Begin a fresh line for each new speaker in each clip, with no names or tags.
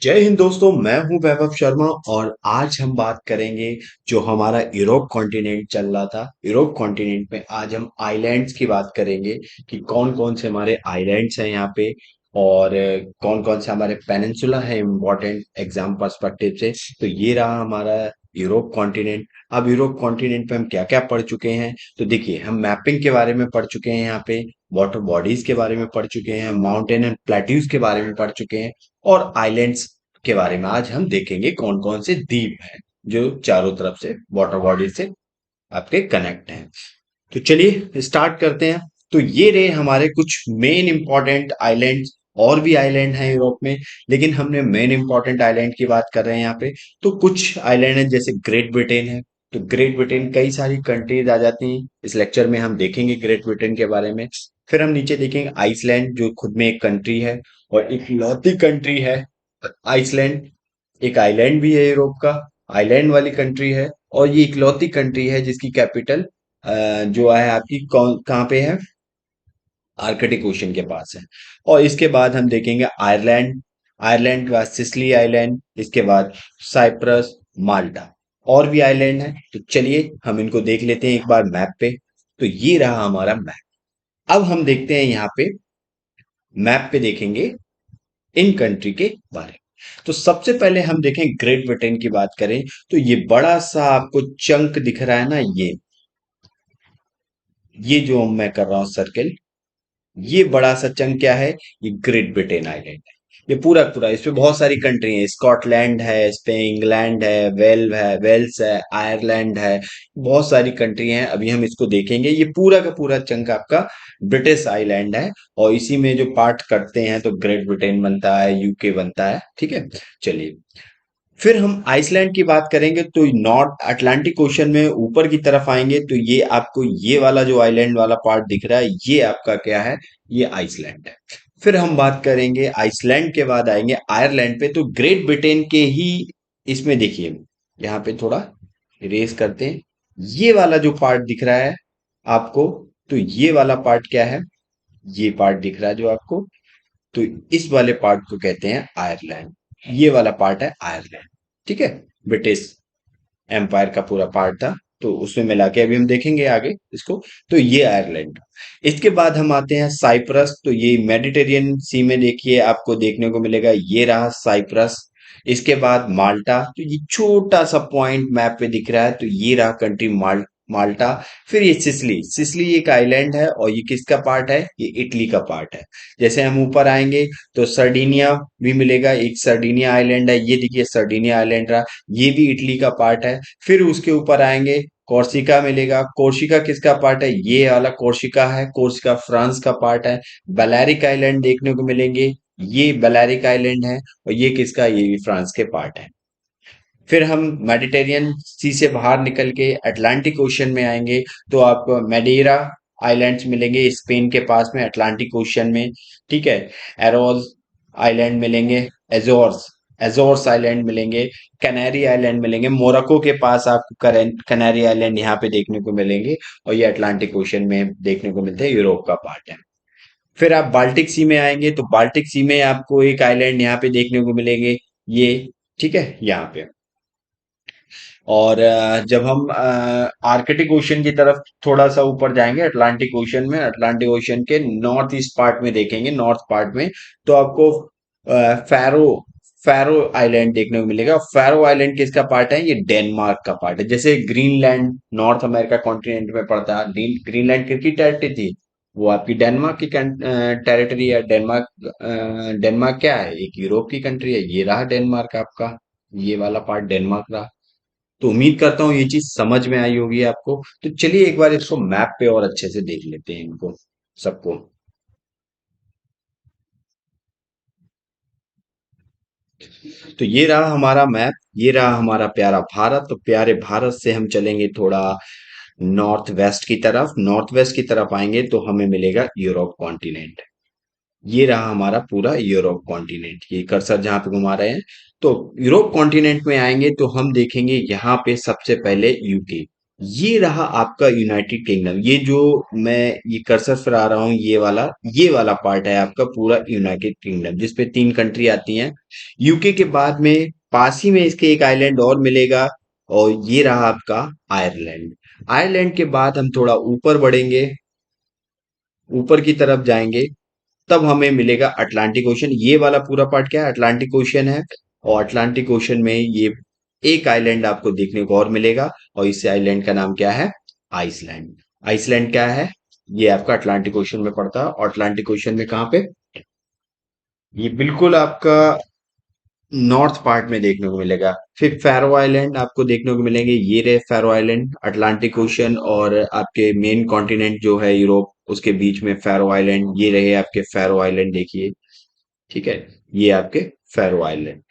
जय हिंद दोस्तों, मैं हूं वैभव शर्मा और आज हम बात करेंगे जो हमारा यूरोप कॉन्टिनेंट चल रहा था। यूरोप कॉन्टिनेंट में आज हम आइलैंड्स की बात करेंगे कि कौन कौन से हमारे आइलैंड्स हैं यहाँ पे और कौन कौन से हमारे पेनिनसुला है इम्पोर्टेंट एग्जाम पर्सपेक्टिव से। तो ये रहा हमारा यूरोप कॉन्टिनेंट। अब यूरोप कॉन्टिनेंट पे हम क्या क्या पढ़ चुके हैं, तो देखिए हम मैपिंग के बारे में पढ़ चुके हैं, यहाँ पे वाटर बॉडीज के बारे में पढ़ चुके हैं, माउंटेन एंड प्लेट्यूज के बारे में पढ़ चुके हैं और आइलैंड्स के बारे में आज हम देखेंगे कौन कौन से द्वीप हैं जो चारों तरफ से वाटर बॉडी से आपके कनेक्ट हैं। तो चलिए स्टार्ट करते हैं। तो ये रहे हमारे कुछ मेन इंपॉर्टेंट आइलैंड्स। और भी आइलैंड हैं यूरोप में, लेकिन हमने मेन इंपॉर्टेंट आइलैंड की बात कर रहे हैं यहाँ पे। तो कुछ आइलैंड हैं जैसे ग्रेट ब्रिटेन है। तो ग्रेट ब्रिटेन कई सारी कंट्रीज आ जाती हैं, इस लेक्चर में हम देखेंगे ग्रेट ब्रिटेन के बारे में। फिर हम नीचे देखेंगे आइसलैंड जो खुद में एक कंट्री है और इकलौती कंट्री है। आइसलैंड एक आइलैंड भी है यूरोप का, आइलैंड वाली कंट्री है और ये इकलौती कंट्री है जिसकी कैपिटल जो है आपकी कौन कहाँ पे है, आर्कटिक ओशन के पास है। और इसके बाद हम देखेंगे आयरलैंड। आयरलैंड के बाद सिसिली आइलैंड, इसके बाद साइप्रस, माल्टा। और भी आइलैंड है, तो चलिए हम इनको देख लेते हैं एक बार मैप पे। तो ये रहा हमारा मैप। अब हम देखते हैं यहाँ पे मैप पे देखेंगे इन कंट्री के बारे में। तो सबसे पहले हम देखें ग्रेट ब्रिटेन की बात करें तो ये बड़ा सा आपको चंक दिख रहा है ना, ये जो मैं कर रहा हूं सर्कल, ये बड़ा सा चंक क्या है, ये ग्रेट ब्रिटेन आइलैंड है। ये पूरा पूरा इस पे बहुत सारी कंट्री है, स्कॉटलैंड है, इस पे इंग्लैंड है, वेल्स है, आयरलैंड है। बहुत सारी कंट्री हैं, अभी हम इसको देखेंगे। ये पूरा का पूरा चंक आपका ब्रिटिश आइलैंड है और इसी में जो पार्ट करते हैं तो ग्रेट ब्रिटेन बनता है, यूके बनता है। ठीक है, चलिए फिर हम आइसलैंड की बात करेंगे तो नॉर्थ अटलांटिक ओशन में ऊपर की तरफ आएंगे तो ये आपको ये वाला जो आइलैंड वाला पार्ट दिख रहा है ये आपका क्या है, ये आइसलैंड है। फिर हम बात करेंगे आइसलैंड के बाद आएंगे आयरलैंड पे। तो ग्रेट ब्रिटेन के ही इसमें देखिए, यहाँ पे थोड़ा इरेज करते हैं, ये वाला जो पार्ट दिख रहा है आपको, तो ये वाला पार्ट क्या है, ये पार्ट दिख रहा है जो आपको, तो इस वाले पार्ट को कहते हैं आयरलैंड। ये वाला पार्ट है आयरलैंड। ठीक है, ब्रिटिश एम्पायर का पूरा पार्ट था, तो उसमें मिला के अभी हम देखेंगे आगे इसको। तो ये आयरलैंड। इसके बाद हम आते हैं साइप्रस। तो ये मेडिटेरियन सी में देखिए आपको देखने को मिलेगा, ये रहा साइप्रस। इसके बाद माल्टा, तो ये छोटा सा पॉइंट मैप पे दिख रहा है, तो ये रहा कंट्री माल्टा। फिर ये सिसिली, सिसिली एक आइलैंड है और ये किसका पार्ट है, ये इटली का पार्ट है। जैसे हम ऊपर आएंगे तो सर्डिनिया भी मिलेगा, एक सर्डिनिया आइलैंड है, ये देखिए सर्डिनिया आइलैंड रहा, ये भी इटली का पार्ट है। फिर उसके ऊपर आएंगे कोर्सिका मिलेगा, कोर्सिका किसका पार्ट है, ये वाला कोर्सिका है, कोर्सिका फ्रांस का पार्ट है। बेलेरिक आइलैंड देखने को मिलेंगे, ये बेलेरिक आइलैंड है और ये किसका, ये भी फ्रांस के पार्ट है। फिर हम मेडिटेरियन सी से बाहर निकल के अटलांटिक ओशन में आएंगे तो आपको मेडेरा आइलैंड्स मिलेंगे स्पेन के पास में अटलांटिक ओशन में। ठीक है, एरोज आइलैंड मिलेंगे, एजोर्स एजोर्स आइलैंड मिलेंगे, कैनरी आइलैंड मिलेंगे, मोरक्को के पास आपको कैनरी आइलैंड यहाँ पे देखने को मिलेंगे और ये अटलांटिक ओशन में देखने को मिलते हैं, यूरोप का पार्ट है। फिर आप बाल्टिक सी में आएंगे तो बाल्टिक सी में आपको एक आइलैंड यहाँ पे देखने को मिलेंगे, ये ठीक है यहाँ पे। और जब हम आर्कटिक ओशन की तरफ थोड़ा सा ऊपर जाएंगे अटलांटिक ओशन में, अटलांटिक ओशन के नॉर्थ ईस्ट पार्ट में देखेंगे, नॉर्थ पार्ट में तो आपको फैरो फैरो आइलैंड देखने को मिलेगा। फैरो आइलैंड किसका पार्ट है, ये डेनमार्क का पार्ट है। जैसे ग्रीनलैंड नॉर्थ अमेरिका कॉन्टिनेंट में पड़ता है, ग्रीनलैंड किसकी टेरिटरी थी, वो आपकी डेनमार्क की टेरिटरी है। डेनमार्क क्या है, एक यूरोप की कंट्री है। ये रहा डेनमार्क आपका, ये वाला पार्ट डेनमार्क रहा। तो उम्मीद करता हूँ ये चीज समझ में आई होगी आपको। तो चलिए एक बार इसको मैप पे और अच्छे से देख लेते हैं इनको सबको। तो ये रहा हमारा मैप, ये रहा हमारा प्यारा भारत। तो प्यारे भारत से हम चलेंगे थोड़ा नॉर्थ वेस्ट की तरफ, नॉर्थ वेस्ट की तरफ आएंगे तो हमें मिलेगा यूरोप कॉन्टिनेंट। ये रहा हमारा पूरा यूरोप कॉन्टिनेंट, ये कर्सर जहां पे घुमा रहे हैं। तो यूरोप कॉन्टिनेंट में आएंगे तो हम देखेंगे यहाँ पे सबसे पहले यूके। ये रहा आपका यूनाइटेड किंगडम। ये जो मैं ये कर्सर फिरा रहा हूँ, ये वाला पार्ट है आपका पूरा यूनाइटेड किंगडम, जिसपे 3 कंट्री आती हैं। यूके के बाद में पास ही में इसके एक आइलैंड और मिलेगा, और ये रहा आपका आयरलैंड। आयरलैंड के बाद हम थोड़ा ऊपर बढ़ेंगे, ऊपर की तरफ जाएंगे, तब हमें मिलेगा अटलांटिक ओशन। ये वाला पूरा पार्ट क्या है, अटलांटिक ओशन है। और अटलांटिक ओशन में ये एक आइलैंड आपको देखने को और मिलेगा, और इस आइलैंड का नाम क्या है, आइसलैंड। आइसलैंड क्या है, ये आपका अटलांटिक ओशन में पड़ता है। और अटलांटिक ओशन में कहाँ पे, ये बिल्कुल आपका नॉर्थ पार्ट में देखने को मिलेगा। फिर फैरो आइलैंड आपको देखने को मिलेंगे, ये रहे फैरो आइलैंड, अटलांटिक ओशन और आपके मेन कॉन्टिनेंट जो है यूरोप, उसके बीच में फैरो आइलैंड। ये रहे आपके फैरो आइलैंड, देखिए, ठीक है, ये आपके फैरो आइलैंड।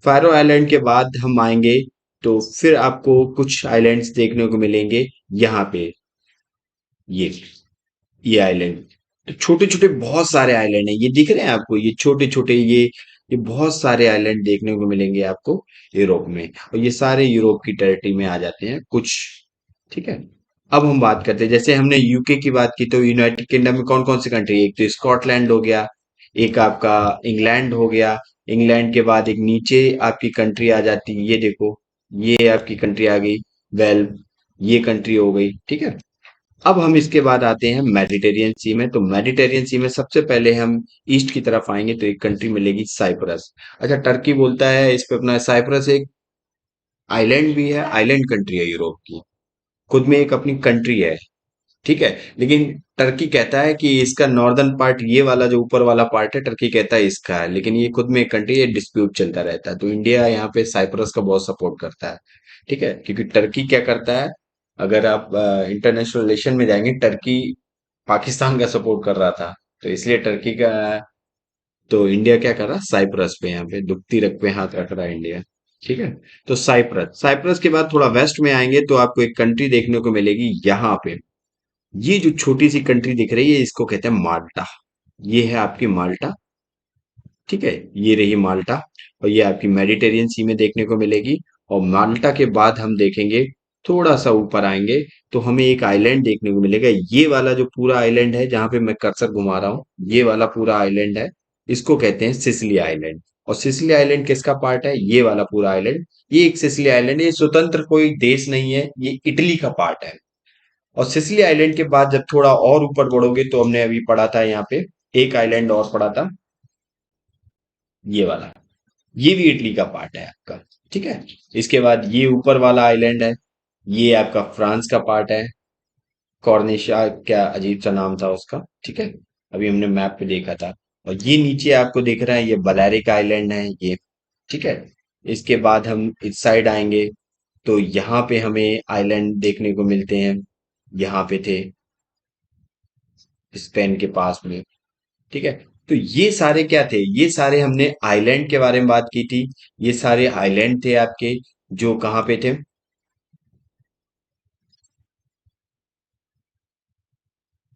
फैरो आइलैंड के बाद हम आएंगे तो फिर आपको कुछ आइलैंड्स देखने को मिलेंगे यहाँ पे, ये ये आइलैंड। तो छोटे छोटे बहुत सारे आइलैंड हैं, ये दिख रहे हैं आपको, ये छोटे छोटे, ये बहुत सारे आइलैंड देखने को मिलेंगे आपको यूरोप में, और ये सारे यूरोप की टेरिटरी में आ जाते हैं कुछ, ठीक है। अब हम बात करते हैं, जैसे हमने यूके की बात की, तो यूनाइटेड किंगडम में कौन कौन सी कंट्री है, एक तो स्कॉटलैंड हो गया, एक आपका इंग्लैंड हो गया। इंग्लैंड के बाद एक नीचे आपकी कंट्री आ जाती है, ये देखो, ये आपकी कंट्री आ गई, वेल, ये कंट्री हो गई, ठीक है। अब हम इसके बाद आते हैं मेडिटेरियन सी में। तो मेडिटेरियन सी में सबसे पहले हम ईस्ट की तरफ आएंगे तो एक कंट्री मिलेगी, साइप्रस। अच्छा, टर्की बोलता है इस पे अपना, साइप्रस एक आइलैंड भी है, आइलैंड कंट्री है यूरोप की, खुद में एक अपनी कंट्री है, ठीक है। लेकिन टर्की कहता है कि इसका नॉर्दर्न पार्ट, ये वाला जो ऊपर वाला पार्ट है, टर्की कहता है इसका है, लेकिन ये खुद में एक कंट्री है, डिस्प्यूट चलता रहता है। तो इंडिया यहाँ पे साइप्रस का बहुत सपोर्ट करता है, ठीक है, क्योंकि टर्की क्या करता है, अगर आप इंटरनेशनल रिलेशन में जाएंगे, टर्की पाकिस्तान का सपोर्ट कर रहा था, तो इसलिए टर्की का, तो इंडिया क्या कर रहा है, साइप्रस पे यहाँ पे दुखती रख पे हाथ रख रहा है इंडिया, ठीक है। तो साइप्रस, साइप्रस के बाद थोड़ा वेस्ट में आएंगे तो आपको एक कंट्री देखने को मिलेगी यहाँ पे, ये जो छोटी सी कंट्री दिख रही है, इसको कहते हैं माल्टा। ये है आपकी माल्टा, ठीक है, ये रही माल्टा। और ये आपकी मेडिटेरियन सी में देखने को मिलेगी। और माल्टा के बाद हम देखेंगे, थोड़ा सा ऊपर आएंगे तो हमें एक आइलैंड देखने को मिलेगा। ये वाला जो पूरा आइलैंड है, जहां पे मैं कर्सर घुमा रहा हूँ, ये वाला पूरा आइलैंड है, इसको कहते हैं सिसिली आइलैंड। और सिसिली आइलैंड किसका पार्ट है, ये वाला पूरा आइलैंड, ये एक सिसिली आइलैंड है, ये स्वतंत्र कोई देश नहीं है, ये इटली का पार्ट है। और सिसिली आइलैंड के बाद जब थोड़ा और ऊपर बढ़ोगे, तो हमने अभी पढ़ा था यहाँ पे, एक आइलैंड और पढ़ा था, ये वाला, ये भी इटली का पार्ट है आपका, ठीक है। इसके बाद ये ऊपर वाला आइलैंड है, ये आपका फ्रांस का पार्ट है, कॉर्निशा, क्या अजीब सा नाम था उसका, ठीक है, अभी हमने मैप पे देखा था। और ये नीचे आपको दिख रहा है, ये बलेरिक आइलैंड है ये, ठीक है। इसके बाद हम इस साइड आएंगे तो यहाँ पे हमें आइलैंड देखने को मिलते हैं, यहाँ पे थे स्पेन के पास में, ठीक है। तो ये सारे क्या थे, ये सारे हमने आइलैंड के बारे में बात की थी। ये सारे आइलैंड थे आपके, जो कहाँ पे थे,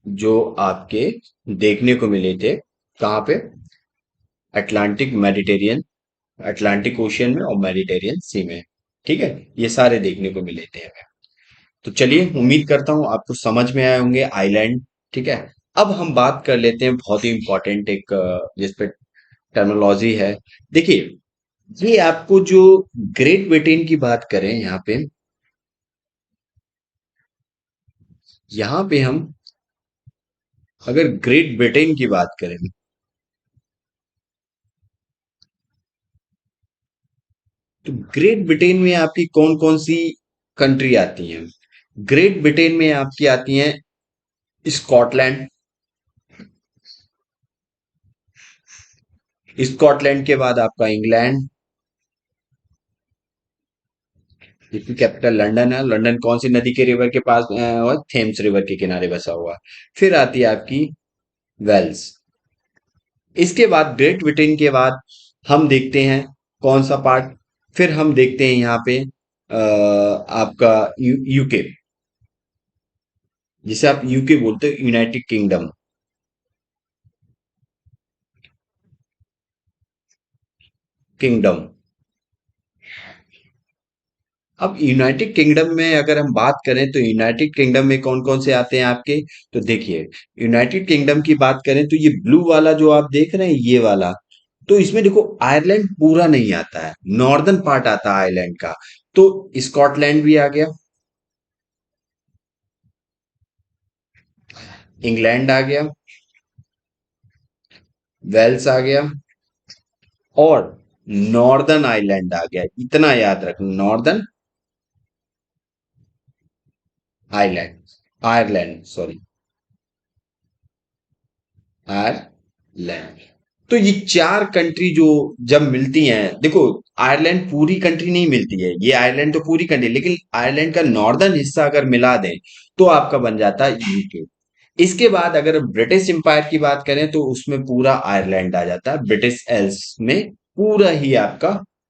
जो आपके देखने को मिले थे, कहाँ पे, अटलांटिक मेडिटेरियन, अटलांटिक ओशियन में और मेडिटेरियन सी में, ठीक है। ये सारे देखने को मिले थे हमें। तो चलिए, उम्मीद करता हूँ आपको समझ में आए होंगे आइलैंड, ठीक है। अब हम बात कर लेते हैं बहुत ही इंपॉर्टेंट एक, जिस पे टर्मिनोलॉजी है, देखिए, ये आपको जो ग्रेट ब्रिटेन की बात करें यहाँ पे हम अगर ग्रेट ब्रिटेन की बात करें, तो ग्रेट ब्रिटेन में आपकी कौन कौन सी कंट्री आती हैं। ग्रेट ब्रिटेन में आपकी आती हैं स्कॉटलैंड, स्कॉटलैंड के बाद आपका इंग्लैंड, जिसकी कैपिटल लंदन है। लंदन कौन सी नदी के रिवर के पास और थेम्स रिवर के किनारे बसा हुआ है। फिर आती है आपकी वेल्स। इसके बाद ग्रेट ब्रिटेन के बाद हम देखते हैं कौन सा पार्ट, फिर हम देखते हैं यहाँ पे आपका यूके, जिसे आप यूके बोलते हो, यूनाइटेड किंगडम, किंगडम। अब यूनाइटेड किंगडम में अगर हम बात करें तो यूनाइटेड किंगडम में कौन कौन से आते हैं आपके, तो देखिए यूनाइटेड किंगडम की बात करें तो ये ब्लू वाला जो आप देख रहे हैं ये वाला, तो इसमें देखो आयरलैंड पूरा नहीं आता है, नॉर्दर्न पार्ट आता है आयरलैंड का। तो स्कॉटलैंड भी आ गया, इंग्लैंड आ गया, वेल्स आ गया, और नॉर्दर्न आइलैंड आ गया। इतना याद रखना, northern island, Ireland sorry, Ireland. तो ये चार कंट्री जो जब मिलती हैं, देखो आयरलैंड पूरी कंट्री नहीं मिलती है, ये आयरलैंड तो पूरी कंट्री, लेकिन आयरलैंड का नॉर्दर्न हिस्सा अगर मिला दें तो आपका बन जाता है यूके। इसके बाद अगर ब्रिटिश एम्पायर की बात करें तो उसमें पूरा आयरलैंड आ जाता है, ब्रिटिश एल्स में पूरा ही आपका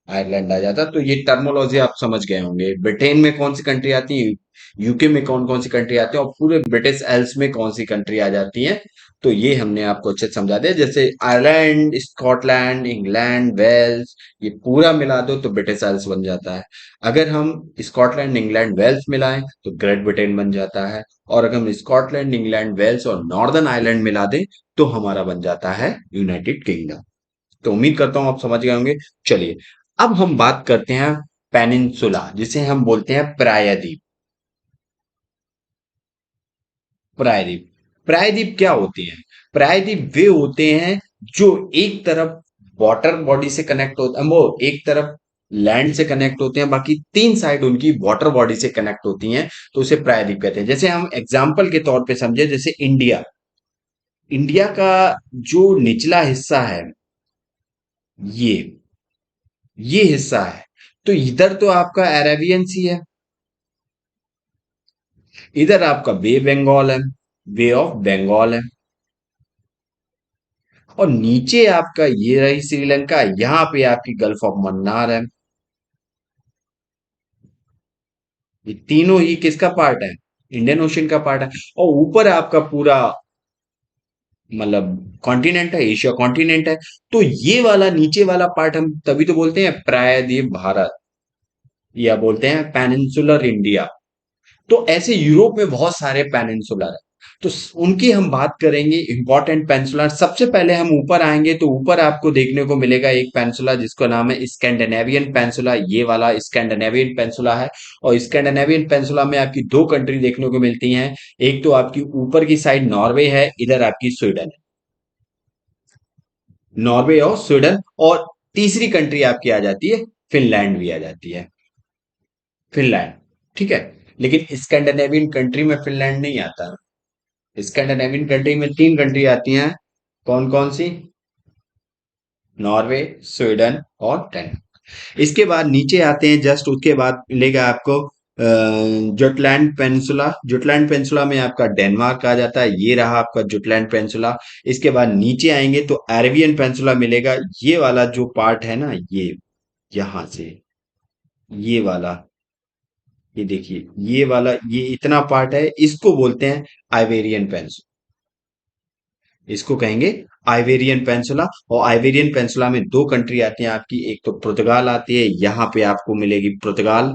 आयरलैंड आ जाता है। तो ये टर्मोलॉजी आप समझ गए होंगे, ब्रिटेन में कौन सी कंट्री आती है, यूके में कौन कौन सी कंट्री आती है, और पूरे ब्रिटिश एल्स में कौन सी कंट्री आ जाती है। तो ये हमने आपको अच्छे से समझा दिया, जैसे आयरलैंड, स्कॉटलैंड, इंग्लैंड, वेल्स, ये पूरा मिला दो तो ब्रिटिश आइल्स बन जाता है। अगर हम स्कॉटलैंड, इंग्लैंड, वेल्स मिलाएं तो ग्रेट ब्रिटेन बन जाता है। और अगर हम स्कॉटलैंड, इंग्लैंड, वेल्स और नॉर्दर्न आयरलैंड मिला दें तो हमारा बन जाता है यूनाइटेड किंगडम। तो उम्मीद करता हूं आप समझ गए होंगे। चलिए अब हम बात करते हैं पेनिनसुला, जिसे हम बोलते हैं प्रायद्वीप। प्रायद्वीप, प्रायद्वीप क्या होते हैं, प्रायद्वीप वे होते हैं जो एक तरफ वाटर बॉडी से कनेक्ट होते हैं, वो एक तरफ लैंड से कनेक्ट होते हैं, बाकी तीन साइड उनकी वाटर बॉडी से कनेक्ट होती हैं, तो उसे प्रायद्वीप कहते हैं। जैसे हम एग्जाम्पल के तौर पे समझे, जैसे इंडिया, इंडिया का जो निचला हिस्सा है, ये ये हिस्सा है, तो इधर तो आपका अरेबियन सी है, इधर आपका बे बंगाल है, बे ऑफ बंगाल है, और नीचे आपका ये रही श्रीलंका, यहाँ पे आपकी गल्फ ऑफ मन्नार है। ये तीनों ही किसका पार्ट है, इंडियन ओशन का पार्ट है। और ऊपर आपका पूरा मतलब कॉन्टिनेंट है, एशिया कॉन्टिनेंट है। तो ये वाला नीचे वाला पार्ट हम तभी तो बोलते हैं प्रायद्वीप भारत, या बोलते हैं पेनिनसुलर इंडिया। तो ऐसे यूरोप में बहुत सारे पेनिनसुलर है, तो उनकी हम बात करेंगे, इंपॉर्टेंट पेनिनसुलर। सबसे पहले हम ऊपर आएंगे तो ऊपर आपको देखने को मिलेगा एक पेनिनसुला जिसका नाम है स्कैंडिनेवियन पेनिनसुला, ये वाला स्कैंडिनेवियन पेनिनसुला है। और स्कैंडिनेवियन पेनिनसुला में आपकी दो कंट्री देखने को मिलती हैं, एक तो आपकी ऊपर की साइड नॉर्वे है, इधर आपकी स्वीडन है, नॉर्वे और स्वीडन। और तीसरी कंट्री आपकी आ जाती है फिनलैंड, भी आ जाती है फिनलैंड, ठीक है। लेकिन स्कैंडिनेवियन कंट्री में फिनलैंड नहीं आता। स्कैंडिनेवियन कंट्री में तीन कंट्री आती हैं, कौन कौन सी, नॉर्वे, स्वीडन और डेनमार्क। इसके बाद नीचे आते हैं, जस्ट उसके बाद मिलेगा आपको जुटलैंड पेनिनसुला, जुटलैंड पेनिनसुला में आपका डेनमार्क आ जाता है, ये रहा आपका जुटलैंड पेनिनसुला। इसके बाद नीचे आएंगे तो अरेबियन पेनिनसुला मिलेगा, ये वाला जो पार्ट है ना, ये यहां से, ये वाला, ये देखिए ये वाला, ये इतना पार्ट है, इसको बोलते हैं आइबेरियन पेनिनसुला, इसको कहेंगे आइबेरियन पेनिनसुला। और आइबेरियन पेनिनसुला में दो कंट्री आती हैं आपकी, एक तो पुर्तगाल आती है, यहाँ पे आपको मिलेगी पुर्तगाल,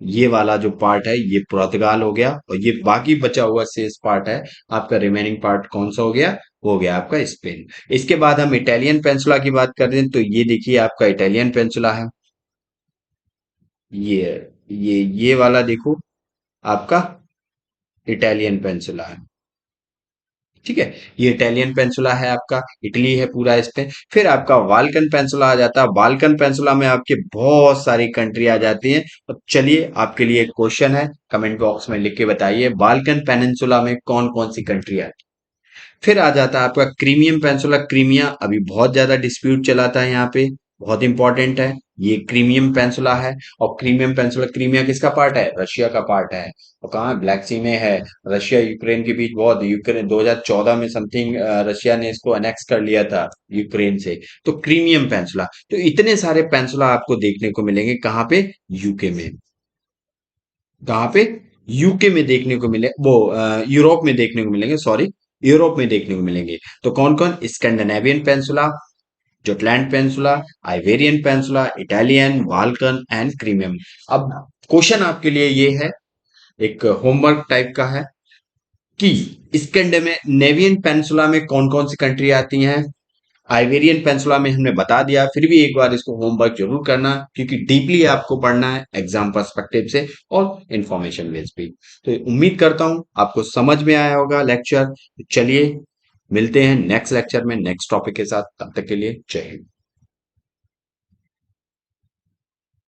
ये वाला जो पार्ट है ये पुर्तगाल हो गया, और ये बाकी बचा हुआ शेष पार्ट है आपका, रिमेनिंग पार्ट कौन सा हो गया आपका स्पेन। इसके बाद हम इटालियन पेनिनसुला की बात कर रहे हैं, तो ये देखिए आपका इटालियन पेनिनसुला है, ये ये वाला देखो आपका इटालियन पेनिनसुला है, ठीक है। ये इटालियन पेंसुला है आपका, इटली है पूरा इस पे। फिर आपका बाल्कन पेंसुला आ जाता है, बाल्कन पेंसुला में आपके बहुत सारी कंट्री आ जाती हैं। तो चलिए आपके लिए एक क्वेश्चन है, कमेंट बॉक्स में लिख के बताइए बाल्कन पेनिनसुला में कौन कौन सी कंट्री आती है। फिर आ जाता है आपका क्रीमियम पेंसुला, क्रीमिया अभी बहुत ज्यादा डिस्प्यूट चलाता है यहाँ पे, बहुत इंपॉर्टेंट है, ये क्रीमियम पेंसुला है। और क्रीमियम पेंसुला, क्रीमिया किसका पार्ट है, रशिया का पार्ट है। और कहाँ है, ब्लैक सी में है। रशिया यूक्रेन के बीच बहुत, यूक्रेन 2014 में समथिंग रशिया ने इसको अनेक्स कर लिया था यूक्रेन से। तो क्रीमियम पेंसुला, तो इतने सारे पेंसुला आपको देखने को मिलेंगे कहाँ पे, यूके में, कहाँ पे, यूके में देखने को मिले, वो यूरोप में देखने को मिलेंगे, सॉरी, यूरोप में देखने को मिलेंगे। तो कौन कौन, Scandinavian peninsula, Jutland peninsula, Iberian peninsula, Italian, Balkan and Crimean. अब क्वेश्चन आपके लिए ये है, एक होमवर्क टाइप का है कि स्कैंडिनेवियन पेनिनसुला में कौन कौन सी कंट्री आती हैं। आइबेरियन पेनिनसुला में हमने बता दिया, फिर भी एक बार इसको होमवर्क जरूर करना, क्योंकि डीपली आपको पढ़ना है एग्जाम पर्सपेक्टिव से और इंफॉर्मेशन बेस भी। तो उम्मीद करता हूं आपको समझ में आया होगा लेक्चर। चलिए मिलते हैं नेक्स्ट लेक्चर में नेक्स्ट टॉपिक के साथ, तब तक के लिए जय हिंद।